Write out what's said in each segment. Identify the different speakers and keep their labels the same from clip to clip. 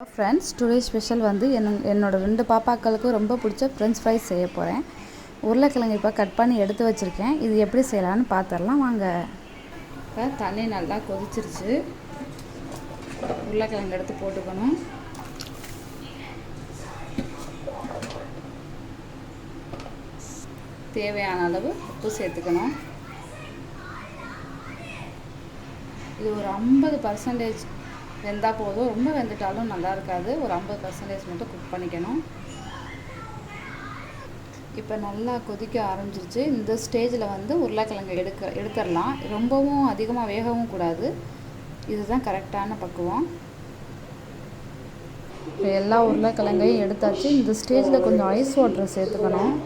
Speaker 1: Friends, today special வந்து என்னோடய 2 பாப்பாக்களுக்கும் ரொம்ப பிடிச்ச ஃப்ரெஞ்ச் ஃப்ரைஸ் செய்ய போகிறேன். உருளைக்கிழங்கு இப்போ கட் பண்ணி எடுத்து வச்சுருக்கேன். இது எப்படி செய்யலான்னு பார்த்துடலாம் வாங்க. இப்போ தண்ணி நல்லா கொதிச்சிருச்சு. உருளைக்கிழங்கு எடுத்து போட்டுக்கணும். தேவையான அளவு உப்பு சேர்த்துக்கணும். இது ஒரு 50% வெந்தால் போதும். ரொம்ப வெந்துட்டாலும் நல்லா இருக்காது. ஒரு 50% மட்டும் குக் பண்ணிக்கணும். இப்போ நல்லா கொதிக்க ஆரம்பிச்சிருச்சு. இந்த ஸ்டேஜில் வந்து உருளைக்கிழங்கு எடுத்துடலாம். ரொம்பவும் அதிகமாக வேகவும் கூடாது. இதுதான் கரெக்டான பக்குவம். இப்போ எல்லா உருளைக்கிழங்கையும் எடுத்தாச்சு. இந்த ஸ்டேஜில் கொஞ்சம் ஐஸ் வாட்டர் சேர்த்துக்கணும்.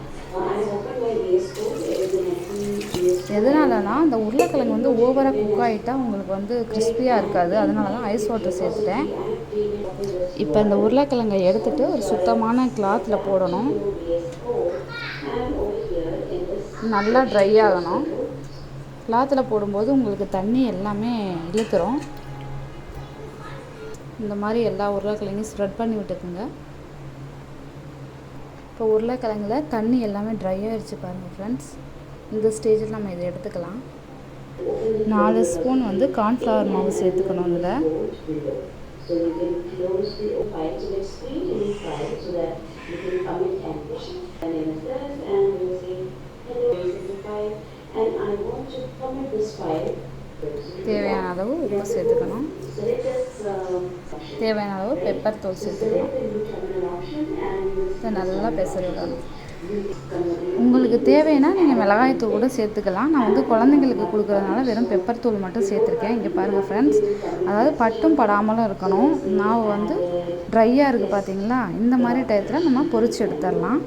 Speaker 1: எதனாலனா அந்த உருளைக்கிழங்கு வந்து ஓவராக குக் ஆகிட்டால் உங்களுக்கு வந்து கிறிஸ்பியாக இருக்காது. அதனால தான் ஐஸ் வாட்டர் சேர்த்துட்டேன். இப்போ இந்த உருளைக்கிழங்கை எடுத்துகிட்டு ஒரு சுத்தமான கிளாத்தில் போடணும். நல்லா ட்ரை ஆகணும். கிளாத்தில் போடும்போது உங்களுக்கு தண்ணி எல்லாமே இழுத்துரும். இந்த மாதிரி எல்லா உருளைக்கிழங்கையும் ஸ்ப்ரெட் பண்ணி விட்டுக்குங்க. இப்போ உருளைக்கிழங்குல தண்ணி எல்லாமே ட்ரை ஆகிடுச்சு பாருங்கள் ஃப்ரெண்ட்ஸ். இந்த ஸ்டேஜில் நம்ம இதை எடுத்துக்கலாம். 4 ஸ்பூன் வந்து கார்ன்ஃப்ளவர் மாவு சேர்த்துக்கணும். இதில் தேவையான அளவு உப்பு சேர்த்துக்கணும். தேவையான அளவு பெப்பர் தூள் சேர்த்துக்கணும். இதை நல்லா பெசரி விடணும். உங்களுக்கு தேவைன்னா நீங்கள் மிளகாய்த்தூள் கூட சேர்த்துக்கலாம். நான் வந்து குழந்தைங்களுக்கு கொடுக்குறதுனால வெறும் பெப்பர் தூள் மட்டும் சேர்த்துருக்கேன். இங்கே பாருங்கள் ஃப்ரெண்ட்ஸ், அதாவது பட்டும் படாமலும் இருக்கணும். மாவு வந்து ட்ரையாக இருக்குது பார்த்தீங்களா? இந்த மாதிரி டயத்தில் நம்ம பொரிச்சு எடுத்துடலாம்.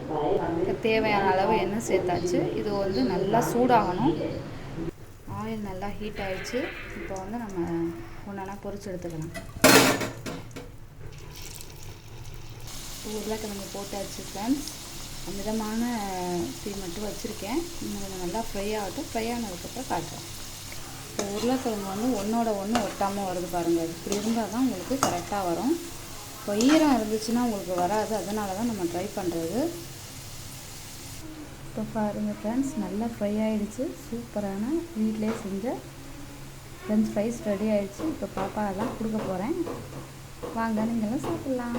Speaker 1: தேவையான அளவு எண்ணெய் சேர்த்தாச்சு. இது வந்து நல்லா சூடாகணும். ஆயில் நல்லா ஹீட் ஆகிடுச்சு. இப்போ வந்து நம்ம ஒன்றா பொரிச்சு எடுத்துக்கலாம். உருளைக்கிழங்கு போட்டாச்சு ஃப்ரெண்ட்ஸ். மிதமான தீ மட்டும் வச்சுருக்கேன். கொஞ்சம் நல்லா ஃப்ரை ஆகட்டும். ஃப்ரை ஆனதுக்கப்புறம் காட்டுறேன். இப்போ உருளைக்கிழங்கு வந்து ஒன்றோட ஒன்று ஒட்டாமல் வருது பாருங்கள். இப்படி இருந்தால் தான் உங்களுக்கு கரெக்டாக வரும். இப்போ ஈரம் இருந்துச்சுன்னா உங்களுக்கு வராது. அதனால தான் நம்ம ட்ரை பண்ணுறது. இப்போ பாருங்கள் ஃப்ரெண்ட்ஸ், நல்லா ஃப்ரை ஆகிடுச்சு. சூப்பரான வீட்டிலே செஞ்ச ஃப்ரெஞ்ச் ஃப்ரைஸ் ரெடி ஆகிடுச்சு. இப்போ பாப்பா எல்லாம் கொடுக்க போகிறேன். வாங்க நீங்களும் சாப்பிட்லாம்.